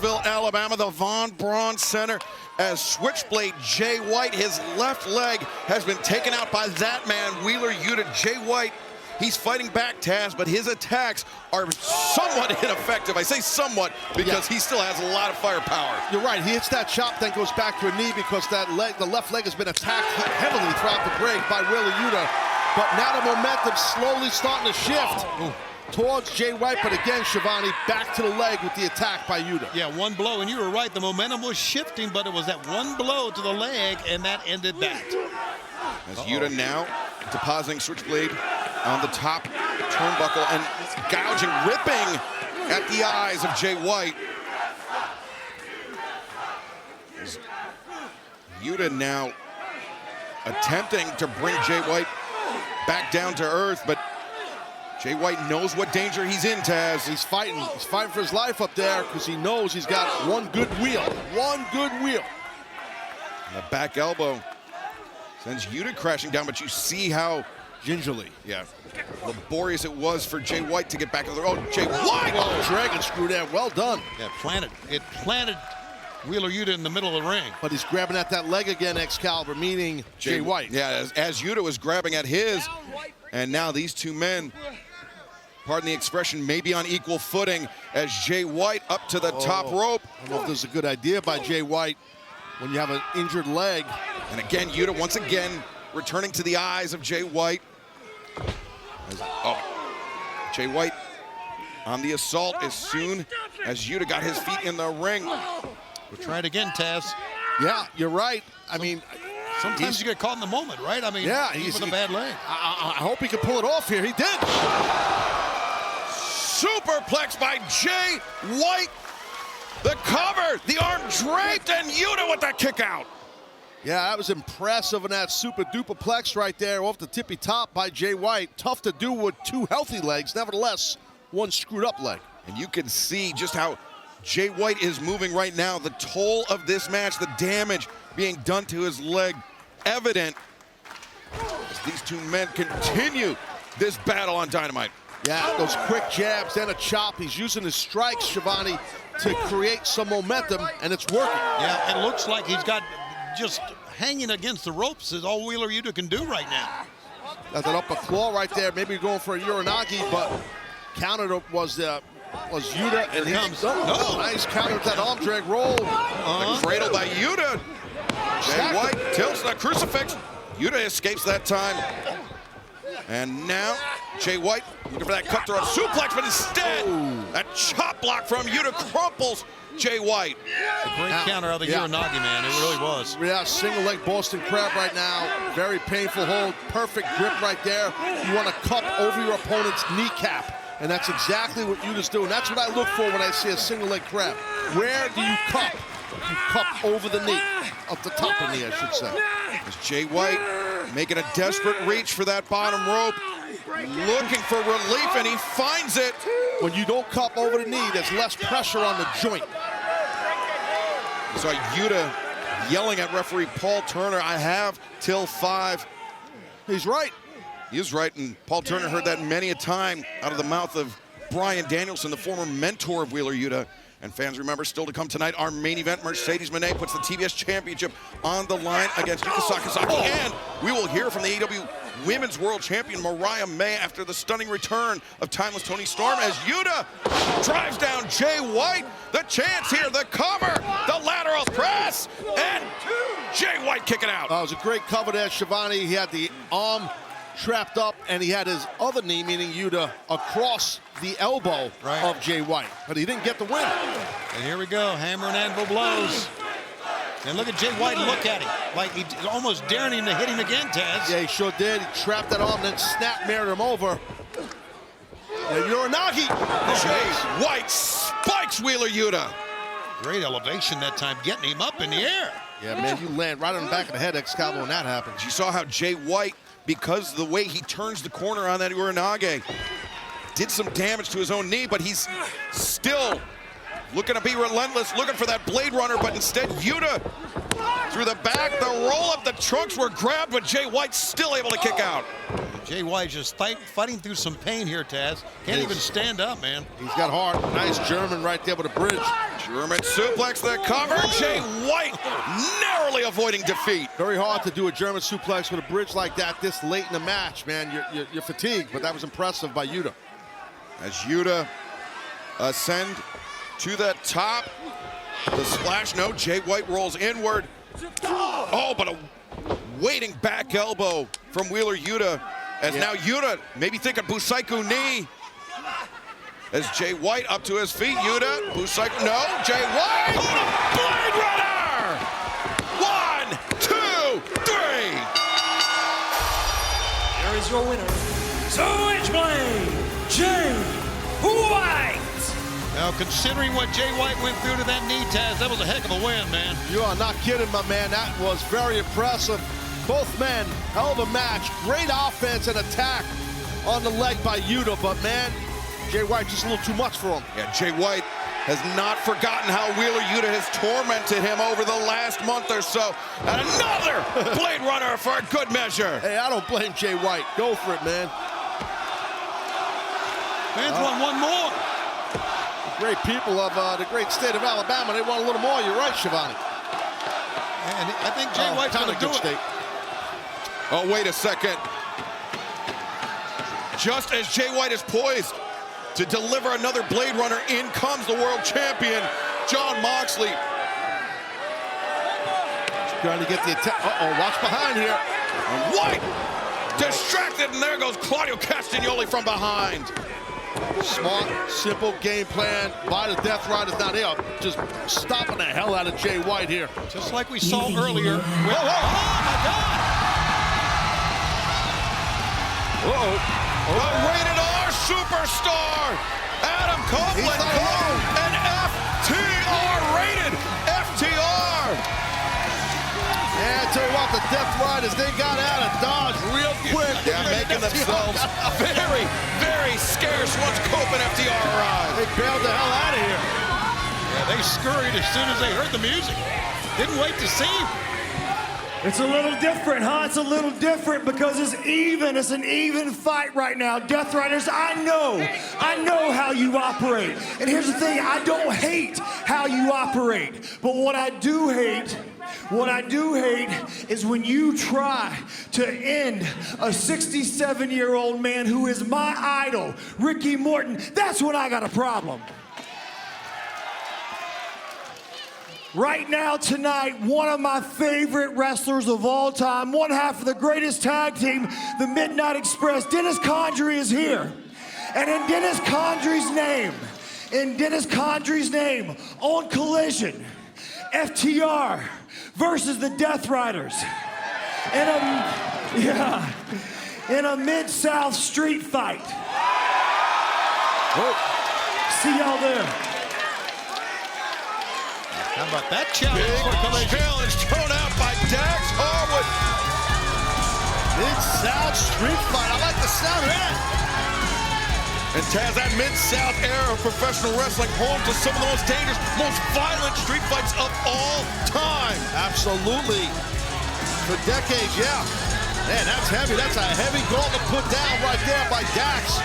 Huntsville, Alabama, the Von Braun Center, as Switchblade Jay White, his left leg has been taken out by that man, Wheeler Yuta. Jay White, he's fighting back, Taz, but his attacks are somewhat ineffective. I say somewhat because he still has a lot of firepower. You're right. He hits that chop, then goes back to a knee because that leg, the left leg, has been attacked heavily throughout the break by Wheeler Yuta. But now the momentum's slowly starting to shift towards Jay White. But again, Shivani, back to the leg with the attack by Yuta. Yeah, one blow, and you were right. The momentum was shifting, but it was that one blow to the leg, and that ended that. As Yuta now depositing Switchblade on the top turnbuckle and gouging, ripping at the eyes of Jay White. As Yuta now attempting to bring Jay White back down to earth, but Jay White knows what danger he's in, Taz. He's fighting for his life up there because he knows he's got one good wheel. One good wheel. And the back elbow sends Yuta crashing down, but you see how gingerly, laborious it was for Jay White to get back in the road. Jay White! Oh, dragon screw there, well done. Yeah, it planted Wheeler Yuta in the middle of the ring. But he's grabbing at that leg again, Excalibur, meaning Jay White. Yeah, as Yuta was grabbing at his, and now these two men, pardon the expression, may be on equal footing as Jay White up to the top rope. I don't know if this is a good idea by Jay White when you have an injured leg. And again, Yuta once again returning to the eyes of Jay White. Jay White on the assault as soon as Yuta got his feet in the ring. We'll try it again, Taz. Yeah, you're right. I mean, sometimes you get caught in the moment, right? I mean, yeah, he's with a bad leg. I hope he can pull it off here. He did. Superplex by Jay White. The cover, the arm draped, and Yuta with the kick out. Yeah, that was impressive in that super duper plex right there off the tippy top by Jay White. Tough to do with two healthy legs, nevertheless, one screwed up leg. And you can see just how Jay White is moving right now. The toll of this match, the damage being done to his leg, evident as these two men continue this battle on Dynamite. Yeah, those quick jabs, then a chop. He's using his strikes, Shivani, to create some momentum, and it's working. Yeah, it looks like he's got just hanging against the ropes is all Wheeler Yuta can do right now. Got that upper claw right there, maybe going for a Uranagi, but countered was Yuta, and he's nice counter with that arm drag roll. The cradle by Yuta. Jay White tilts the crucifix. Yuta escapes that time. And now Jay White looking for that cutthroat suplex, but instead that chop block from Yuta crumples Jay White. A great counter out of the Uranagi, man. It really was. Yeah, single leg Boston Crab right now. Very painful hold. Perfect grip right there. You want to cup over your opponent's kneecap. And that's exactly what Yuta's doing. That's what I look for when I see a single leg crab. Where do you cup? You cup over the knee. Up the top of the knee, I should say. As Jay White making a desperate reach for that bottom rope. Looking for relief, and he finds it. When you don't cup over the knee, there's less pressure on the joint. So Yuta yelling at referee Paul Turner, I have till 5. He's right. He is right, and Paul Turner heard that many a time out of the mouth of Brian Danielson, the former mentor of Wheeler Yuta. And fans, remember, still to come tonight, our main event, Mercedes Moné puts the TBS Championship on the line against Yuka Sakazaki. And we will hear from the AEW Women's World Champion Mariah May after the stunning return of Timeless Toni Storm as Yuta drives down Jay White. The chance here, the cover, the lateral press, and Jay White kicking out. It was a great cover there, Shivani. He had the arm trapped up, and he had his other knee, meaning Yuta, across the elbow of Jay White. But he didn't get the win. And here we go, hammer and anvil blows. And look at Jay White look at him. Like he's almost daring him to hit him again, Taz. Yeah, he sure did. He trapped that arm, then snap mirrored him over. And Uranagi. Jay White spikes Wheeler Yuta. Great elevation that time, getting him up in the air. Yeah, man, you land right on the back of the head, Excalibur, when that happens. You saw how Jay White, because of the way he turns the corner on that Uranage, did some damage to his own knee, but he's still looking to be relentless, looking for that Blade Runner, but instead Yuta through the back, the roll up, the trunks were grabbed, but Jay White still able to kick out. Jay White just fighting through some pain here, Taz. Can't even stand up, man. He's got heart. Nice German right there with a bridge. German suplex, the cover. Jay White narrowly avoiding defeat. Very hard to do a German suplex with a bridge like that this late in the match, man. You're fatigued, but that was impressive by Yuta. As Yuta ascend to the top. The splash, no, Jay White rolls inward. Oh, but a waiting back elbow from Wheeler Yuta. As now Yuta maybe thinking Busaiku knee. As Jay White up to his feet, Yuta, Busaiku, no, Jay White, Blade Runner! 1, 2, 3. Here is your winner, Switchblade, Jay White. Now, considering what Jay White went through to that knee, Taz, that was a heck of a win, man. You are not kidding, my man. That was very impressive. Both men, hell of a match. Great offense and attack on the leg by Yuta, but man, Jay White just a little too much for him. Yeah, Jay White has not forgotten how Wheeler Yuta has tormented him over the last month or so. And another Blade Runner for a good measure. Hey, I don't blame Jay White. Go for it, man. Fans want one more. Great people of the great state of Alabama. They want a little more. You're right, Shivani. And I think Jay White's going to do it. Oh, wait a second. Just as Jay White is poised to deliver another Blade Runner, in comes the world champion, Jon Moxley. Trying to get the attack. Uh-oh, watch behind here. And White distracted, and there goes Claudio Castagnoli from behind. Smart, simple game plan by the Death Riders. Now they are just stopping the hell out of Jay White here. Just like we saw earlier. Whoa, whoa, oh my God! Uh-oh. The rated R superstar, Adam Copeland, an FTR rated FTR. Yeah, I tell you what, the Death Riders, they got out of Dodge real quick. They're making themselves very, very scarce once Cope and FTR arrived. They bailed the hell out of here. Yeah, they scurried as soon as they heard the music. Didn't wait to see him. It's a little different, huh? It's a little different because it's even. It's an even fight right now. Death Riders, I know how you operate. And here's the thing, I don't hate how you operate. But what I do hate is when you try to end a 67-year-old man who is my idol, Ricky Morton. That's when I got a problem. Right now, tonight, one of my favorite wrestlers of all time, one half of the greatest tag team, the Midnight Express, Dennis Condrey is here. And in Dennis Condrey's name, on Collision, FTR versus the Death Riders in a Mid-South street fight. See y'all there. How about that challenge? Big challenge thrown out by Dax Harwood. Mid-South street fight. I like the sound of that. And Taz, that Mid-South era of professional wrestling, home to some of the most dangerous, most violent street fights of all time. Absolutely. For decades, yeah. Man, that's heavy. That's a heavy goal to put down right there by Dax.